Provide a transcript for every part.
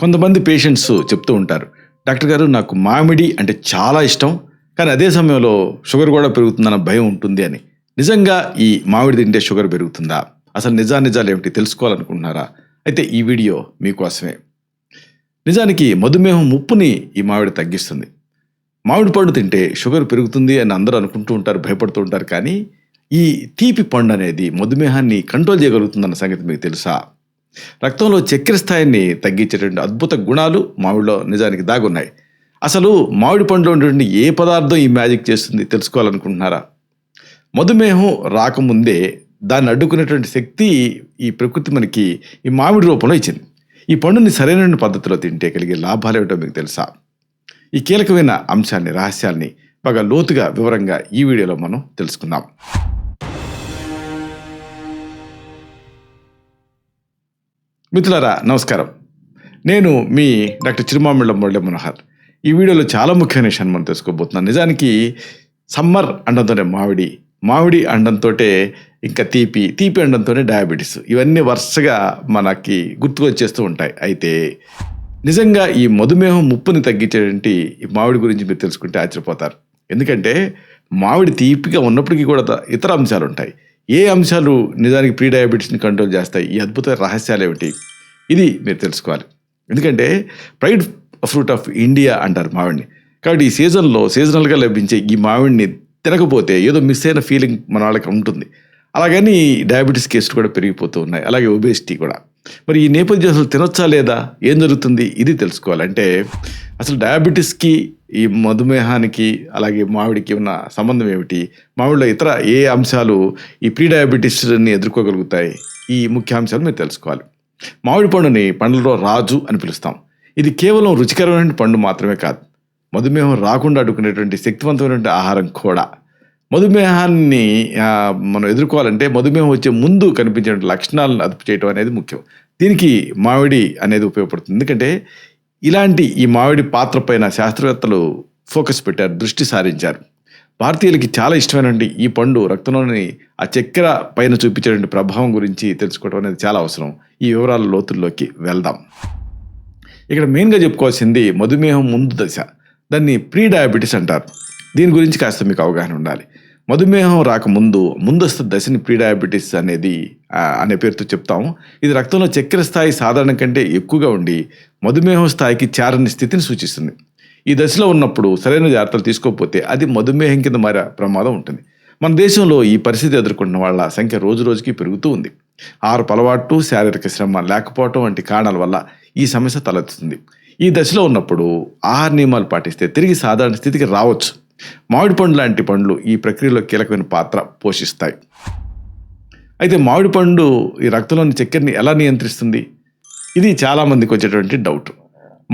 కొంతమంది పేషెంట్స్ చెప్తూ ఉంటారు, డాక్టర్ గారు నాకు మామిడి అంటే చాలా ఇష్టం, కానీ అదే సమయంలో షుగర్ కూడా పెరుగుతుందన్న భయం ఉంటుంది అని. నిజంగా ఈ మామిడి తింటే షుగర్ పెరుగుతుందా? అసలు నిజాలు ఏమిటి తెలుసుకోవాలనుకుంటున్నారా? అయితే ఈ వీడియో మీకోసమే. నిజానికి మధుమేహం ముప్పుని ఈ మామిడి తగ్గిస్తుంది. మామిడి పండు తింటే షుగర్ పెరుగుతుంది అని అందరూ అనుకుంటూ ఉంటారు, భయపడుతూ ఉంటారు. కానీ ఈ తీపి పండు అనేది మధుమేహాన్ని కంట్రోల్ చేయగలుగుతుందన్న సంగతి మీకు తెలుసా? రక్తంలో చక్కెర స్థాయిని తగ్గించేటువంటి అద్భుత గుణాలు మామిడిలో నిజానికి దాగున్నాయి. అసలు మామిడి పండులో ఉన్నటువంటి ఏ పదార్థం ఈ మ్యాజిక్ చేస్తుంది తెలుసుకోవాలనుకుంటున్నారా? మధుమేహం రాకముందే దాన్ని అడ్డుకునేటువంటి శక్తి ఈ ప్రకృతి మనకి ఈ మామిడి రూపంలో ఇచ్చింది. ఈ పండుని సరైన పద్ధతిలో తింటే కలిగే లాభాలు ఏమిటో మీకు తెలుసా? ఈ కీలకమైన అంశాన్ని, రహస్యాల్ని బాగా లోతుగా వివరంగా ఈ వీడియోలో మనం తెలుసుకుందాం. మిత్రులారా నమస్కారం, నేను మీ డాక్టర్ చిరుమామిళ్ళ మురళీ మనోహర్. ఈ వీడియోలో చాలా ముఖ్యమైన విషయాన్ని మనం తెలుసుకోబోతున్నాం. నిజానికి సమ్మర్ అండంతోనే మామిడి అండంతో ఇంకా తీపి అండంతోనే డయాబెటీస్, ఇవన్నీ వరుసగా మనకి గుర్తుకొచ్చేస్తూ ఉంటాయి. అయితే నిజంగా ఈ మధుమేహం ముప్పుని తగ్గించేటువంటి ఈ మామిడి గురించి మీరు తెలుసుకుంటే ఆశ్చర్యపోతారు. ఎందుకంటే మామిడి తీపిగా ఉన్నప్పటికీ కూడా ఇతర అంశాలు ఉంటాయి. ఏ అంశాలు నిజానికి ప్రీ డయాబెటీస్ని కంట్రోల్ చేస్తాయి? ఈ అద్భుత రహస్యాలు ఏమిటి? ఇది మీరు తెలుసుకోవాలి. ఎందుకంటే ప్రైడ్ ఫ్రూట్ ఆఫ్ ఇండియా అంటారు మామిడిని. కాబట్టి ఈ సీజనల్గా లభించే ఈ మామిడిని తినకపోతే ఏదో మిస్ అయిన ఫీలింగ్ మన వాళ్ళకి ఉంటుంది. అలాగని డయాబెటీస్ కేసులు కూడా పెరిగిపోతూ ఉన్నాయి, అలాగే ఒబేసిటీ కూడా. మరి ఈ నేపథ్యం అసలు తినొచ్చా లేదా, ఏం జరుగుతుంది, ఇది తెలుసుకోవాలంటే అసలు డయాబెటీస్కి ఈ మధుమేహానికి అలాగే మామిడికి ఉన్న సంబంధం ఏమిటి? మామిడిలో ఇతర ఏ అంశాలు ఈ ప్రీ డయాబెటీస్ని ఎదుర్కోగలుగుతాయి? ఈ ముఖ్య అంశాలు మీరు తెలుసుకోవాలి. మామిడి పండుని పండ్లలో రాజు అని పిలుస్తాం. ఇది కేవలం రుచికరమైన పండు మాత్రమే కాదు, మధుమేహం రాకుండా అడ్డుకునేటువంటి శక్తివంతమైనటువంటి ఆహారం కూడా. మధుమేహాన్ని మనం ఎదుర్కోవాలంటే మధుమేహం వచ్చే ముందు కనిపించే లక్షణాలను అదుపు చేయడం అనేది ముఖ్యం. దీనికి మామిడి అనేది ఉపయోగపడుతుంది. ఎందుకంటే ఇలాంటి ఈ మామిడి పాత్ర పైన శాస్త్రవేత్తలు ఫోకస్ పెట్టారు, దృష్టి సారించారు. భారతీయులకి చాలా ఇష్టమైనటువంటి ఈ పండు రక్తంలోని ఆ చక్కెర పైన చూపించేటువంటి ప్రభావం గురించి తెలుసుకోవడం అనేది చాలా అవసరం. ఈ వివరాల లోతుల్లోకి వెళ్దాం. ఇక్కడ మెయిన్గా చెప్పుకోవాల్సింది మధుమేహం ముందు దశ, దాన్ని ప్రీ డయాబెటీస్ అంటారు. దీని గురించి కాస్త మీకు అవగాహన ఉండాలి. మధుమేహం రాకముందు ముందస్తు దశని ప్రీ డయాబెటీస్ అనే పేరుతో చెప్తాము. ఇది రక్తంలో చక్కెర స్థాయి సాధారణ కంటే ఎక్కువగా ఉండి మధుమేహం స్థాయికి చేరని స్థితిని సూచిస్తుంది. ఈ దశలో ఉన్నప్పుడు సరైన జాగ్రత్తలు తీసుకోకపోతే అది మధుమేహం కింద మారే ప్రమాదం ఉంటుంది. మన దేశంలో ఈ పరిస్థితి ఎదుర్కొంటున్న వాళ్ళ సంఖ్య రోజు రోజుకి పెరుగుతూ ఉంది. ఆహారపు అలవాటు, శారీరక శ్రమ లేకపోవటం వంటి కారణాల వల్ల ఈ సమస్య తలెత్తుతుంది. ఈ దశలో ఉన్నప్పుడు ఆహార నియమాలు పాటిస్తే తిరిగి సాధారణ స్థితికి రావచ్చు. మామిడి పండు లాంటి పండ్లు ఈ ప్రక్రియలో కీలకమైన పాత్ర పోషిస్తాయి. అయితే మామిడి పండు ఈ రక్తంలోని చక్కెరని ఎలా నియంత్రిస్తుంది? ఇది చాలామందికి వచ్చేటువంటి డౌట్.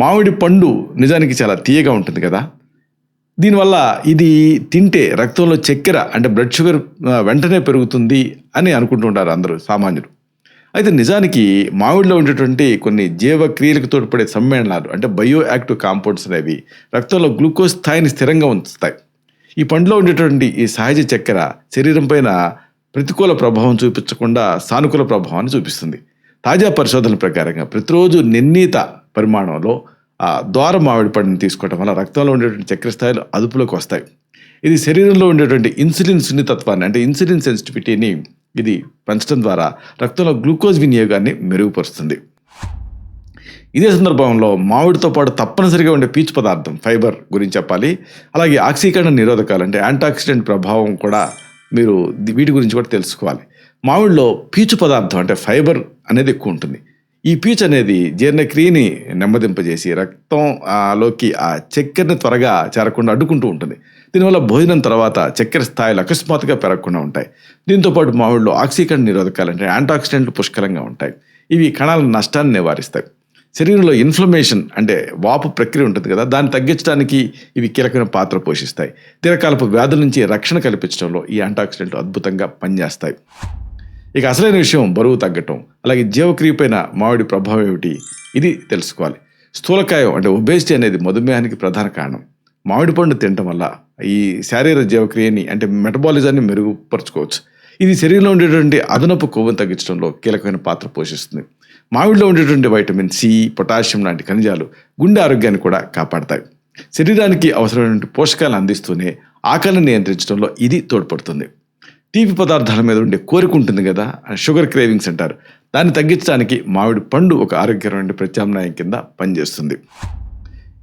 మామిడి పండు నిజానికి చాలా తీయగా ఉంటుంది కదా, దీనివల్ల ఇది తింటే రక్తంలో చక్కెర అంటే బ్లడ్ షుగర్ వెంటనే పెరుగుతుంది అని అనుకుంటుంటారు అందరూ సామాన్యులు. అయితే నిజానికి మామిడిలో ఉండేటువంటి కొన్ని జీవక్రియలకు తోడ్పడే సమ్మేళనాలు అంటే బయో యాక్టివ్ కాంపౌండ్స్ అనేవి రక్తంలో గ్లూకోజ్ స్థాయిని స్థిరంగా ఉంచుతాయి. ఈ పండులో ఉండేటువంటి ఈ సహజ చక్కెర శరీరం పైన ప్రతికూల ప్రభావం చూపించకుండా సానుకూల ప్రభావాన్ని చూపిస్తుంది. తాజా పరిశోధనల ప్రకారంగా ప్రతిరోజు నిర్ణీత పరిమాణంలో ద్వార మామిడి పండుని తీసుకోవడం వల్ల రక్తంలో ఉండేటువంటి చక్కెర స్థాయిలు అదుపులోకి వస్తాయి. ఇది శరీరంలో ఉండేటువంటి ఇన్సులిన్ సున్నితత్వాన్ని అంటే ఇన్సులిన్ సెన్సిటివిటీని ఇది పెంచడం ద్వారా రక్తంలో గ్లూకోజ్ వినియోగాన్ని మెరుగుపరుస్తుంది. ఇదే సందర్భంలో మామిడితో పాటు తప్పనిసరిగా ఉండే పీచు పదార్థం ఫైబర్ గురించి చెప్పాలి. అలాగే ఆక్సీకరణ నిరోధకాలు అంటే యాంటాక్సిడెంట్ ప్రభావం కూడా మీరు వీటి గురించి కూడా తెలుసుకోవాలి. మామిడిలో పీచు పదార్థం అంటే ఫైబర్ అనేది ఎక్కువ ఉంటుంది. ఈ పీచు అనేది జీర్ణక్రియని నెమ్మదింపజేసి రక్తంలోకి ఆ చక్కెరని త్వరగా చేరకుండా అడ్డుకుంటూ ఉంటుంది. దీనివల్ల భోజనం తర్వాత చక్కెర స్థాయిలు అకస్మాత్తుగా పెరగకుండా ఉంటాయి. దీంతోపాటు మామిడిలో ఆక్సీకరణ నిరోధకాలు అంటే యాంటాక్సిడెంట్లు పుష్కలంగా ఉంటాయి. ఇవి కణాల నష్టాన్ని నివారిస్తాయి. శరీరంలో ఇన్ఫ్లమేషన్ అంటే వాపు ప్రక్రియ ఉంటుంది కదా, దాన్ని తగ్గించడానికి ఇవి కీలకమైన పాత్ర పోషిస్తాయి. దీర్ఘకాలపు వ్యాధుల నుంచి రక్షణ కల్పించడంలో ఈ యాంటాక్సిడెంట్లు అద్భుతంగా పనిచేస్తాయి. ఇక అసలైన విషయం బరువు తగ్గటం, అలాగే జీవక్రియ పైన మామిడి ప్రభావం ఏమిటి, ఇది తెలుసుకోవాలి. స్థూలకాయం అంటే ఒబేసిటీ అనేది మధుమేహానికి ప్రధాన కారణం. మామిడి పండు తినటం వల్ల ఈ శారీరక జీవక్రియని అంటే మెటబాలిజాన్ని మెరుగుపరచుకోవచ్చు. ఇది శరీరంలో ఉండేటువంటి అదనపు కొవ్వును తగ్గించడంలో కీలకమైన పాత్ర పోషిస్తుంది. మామిడిలో ఉండేటువంటి వైటమిన్ సి, పొటాషియం లాంటి ఖనిజాలు గుండె ఆరోగ్యాన్ని కూడా కాపాడతాయి. శరీరానికి అవసరమైన పోషకాలు అందిస్తూనే ఆకలిని నియంత్రించడంలో ఇది తోడ్పడుతుంది. తీపి పదార్థాల మీద ఉండే కోరిక ఉంటుంది కదా, షుగర్ క్రేవింగ్స్ అంటారు. దాన్ని తగ్గించడానికి మామిడి పండు ఒక ఆరోగ్యకరమైన ప్రత్యామ్నాయం కింద పనిచేస్తుంది.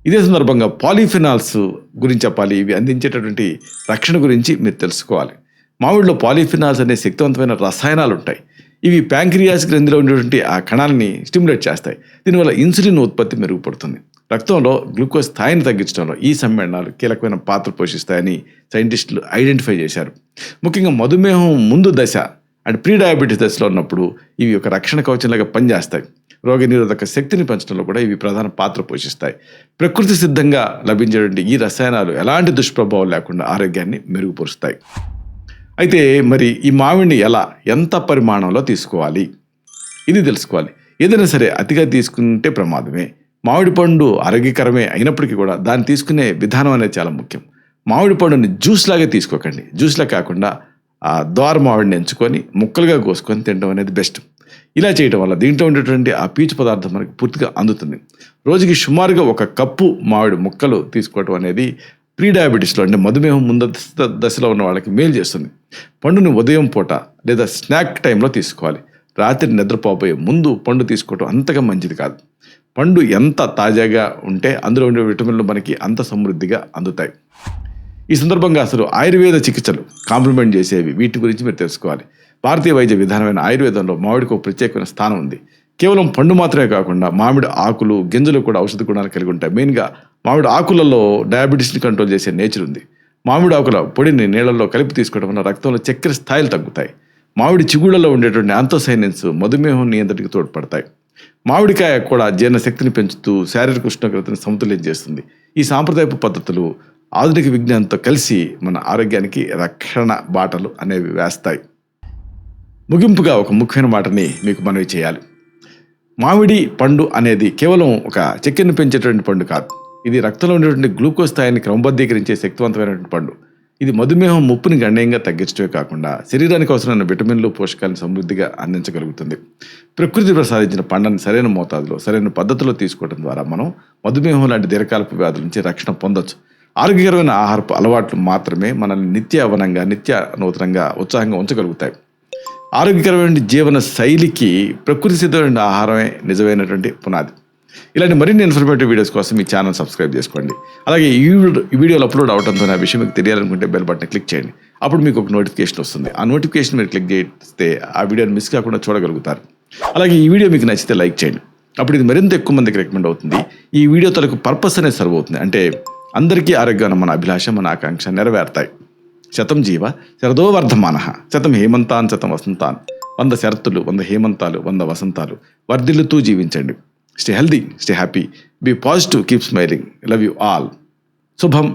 ఇదే సందర్భంగా పాలీఫినాల్స్ గురించి చెప్పాలి. ఇవి అందించేటటువంటి రక్షణ గురించి మీరు తెలుసుకోవాలి. మామిడిలో పాలీఫినాల్స్ అనే శక్తివంతమైన రసాయనాలు ఉంటాయి. ఇవి ప్యాంక్రియాస్ గ్రంథిలో ఉండేటువంటి ఆ కణాలని స్టిమ్యులేట్ చేస్తాయి. దీనివల్ల ఇన్సులిన్ ఉత్పత్తి మెరుగుపడుతుంది. రక్తంలో గ్లూకోజ్ స్థాయిని తగ్గించడంలో ఈ సమ్మేళనాలు కీలకమైన పాత్ర పోషిస్తాయని సైంటిస్టులు ఐడెంటిఫై చేశారు. ముఖ్యంగా మధుమేహం ముందు దశ అండ్ ప్రీ డయాబెటీస్ దశలో ఉన్నప్పుడు ఇవి ఒక రక్షణ కవచంలాగా పనిచేస్తాయి. రోగనిరోధక శక్తిని పెంచడంలో కూడా ఇవి ప్రధాన పాత్ర పోషిస్తాయి. ప్రకృతి సిద్ధంగా లభించేటువంటి ఈ రసాయనాలు ఎలాంటి దుష్ప్రభావం లేకుండా ఆరోగ్యాన్ని మెరుగుపరుస్తాయి. అయితే మరి ఈ మామిడిని ఎంత పరిమాణంలో తీసుకోవాలి, ఇది తెలుసుకోవాలి. ఏదైనా సరే అతిగా తీసుకుంటే ప్రమాదమే. మామిడి పండు ఆరోగ్యకరమే అయినప్పటికీ కూడా దాన్ని తీసుకునే విధానం అనేది చాలా ముఖ్యం. మామిడి పండుని జ్యూస్ లాగా తీసుకోకండి. జ్యూస్లా కాకుండా ఆ దోర మామిడిని ఎంచుకొని ముక్కలుగా కోసుకొని తినడం అనేది బెస్ట్. ఇలా చేయడం వల్ల దీంట్లో ఉండేటువంటి ఆ పీచు పదార్థం మనకి పూర్తిగా అందుతుంది. రోజుకి సుమారుగా 1 కప్పు మామిడి ముక్కలు తీసుకోవడం అనేది ప్రీ డయాబెటీస్లో అంటే మధుమేహం ముందు దశలో ఉన్న వాళ్ళకి మేలు చేస్తుంది. పండుని ఉదయం పూట లేదా స్నాక్ టైంలో తీసుకోవాలి. రాత్రి నిద్రపోబోయే ముందు పండు తీసుకోవడం అంతగా మంచిది కాదు. పండు ఎంత తాజాగా ఉంటే అందులో ఉండే విటమిన్లు మనకి అంత సమృద్ధిగా అందుతాయి. ఈ సందర్భంగా అసలు ఆయుర్వేద చికిత్సలు కాంప్లిమెంట్ చేసేవి వీటి గురించి మీరు తెలుసుకోవాలి. భారతీయ వైద్య విధానమైన ఆయుర్వేదంలో మామిడికి ఒక ప్రత్యేకమైన స్థానం ఉంది. కేవలం పండు మాత్రమే కాకుండా మామిడి ఆకులు, గింజలు కూడా ఔషధ గుణాలు కలిగి ఉంటాయి. మెయిన్గా మామిడి ఆకులలో డయాబెటీస్ని కంట్రోల్ చేసే నేచర్ ఉంది. మామిడి ఆకుల పొడిని నీళ్లలో కలిపి తీసుకోవడం వల్ల రక్తంలో చక్కెర స్థాయిలు తగ్గుతాయి. మామిడి చిగుళ్లలో ఉండేటువంటి యాంథోసైనిన్స్ మధుమేహం నియంత్రణకి తోడ్పడతాయి. మామిడికాయ కూడా జీర్ణశక్తిని పెంచుతూ శారీరక ఉష్ణోగ్రతను సమతుల్యం చేస్తుంది. ఈ సాంప్రదాయపు పద్ధతులు ఆధునిక విజ్ఞానంతో కలిసి మన ఆరోగ్యానికి రక్షణ బాటలు అనేవి వేస్తాయి. ముగింపుగా ఒక ముఖ్యమైన మాటని మీకు మనవి చేయాలి. మామిడి పండు అనేది కేవలం ఒక చక్కెరను పెంచేటువంటి పండు కాదు. ఇది రక్తంలో ఉండేటువంటి గ్లూకోజ్ స్థాయిని క్రమబద్ధీకరించే శక్తివంతమైనటువంటి పండు. ఇది మధుమేహం ముప్పుని గణనీయంగా తగ్గించడమే కాకుండా శరీరానికి అవసరమైన విటమిన్లు, పోషకాలను సమృద్ధిగా అందించగలుగుతుంది. ప్రకృతి ప్రసాదించిన పండుని సరైన మోతాదులో, సరైన పద్ధతిలో తీసుకోవడం ద్వారా మనం మధుమేహం లాంటి దీర్ఘకాలపు వ్యాధుల నుంచి రక్షణ పొందొచ్చు. ఆరోగ్యకరమైన ఆహారపు అలవాట్లు మాత్రమే మనల్ని నిత్య నూతనంగా ఉత్సాహంగా ఉంచగలుగుతాయి. ఆరోగ్యకరమైన జీవన శైలికి ప్రకృతి సిద్ధమైన ఆహారమే నిజమైనటువంటి పునాది. ఇలాంటి మరిన్ని ఇన్ఫర్మేటివ్ వీడియోస్ కోసం మీ ఛానల్ సబ్స్క్రైబ్ చేసుకోండి. అలాగే ఈ వీడియోలు అప్లోడ్ అవడంతో ఆ విషయం మీకు తెలియాలనుకుంటే బెల్ బటన్ క్లిక్ చేయండి. అప్పుడు మీకు ఒక నోటిఫికేషన్ వస్తుంది. ఆ నోటిఫికేషన్ మీరు క్లిక్ చేస్తే ఆ వీడియోని మిస్ కాకుండా చూడగలుగుతారు. అలాగే ఈ వీడియో మీకు నచ్చితే లైక్ చేయండి. అప్పుడు ఇది మరింత ఎక్కువ మందికి రికమెండ్ అవుతుంది. ఈ వీడియో తలకు పర్పస్ అనేది సర్వ్ అవుతుంది. అంటే అందరికీ ఆరోగ్యాన్ని మన అభిలాష, మన ఆకాంక్ష నెరవేరుతాయి. శతం జీవ శరదో వర్ధమానః, శతం హేమంతాన్ శతం వసంతాన్. 100 శరత్తులు, 100 హేమంతాలు, 100 వసంతాలు వర్ధిల్లుతూ జీవించండి. Stay healthy, stay happy, be positive, keep smiling. Love you all. శుభం.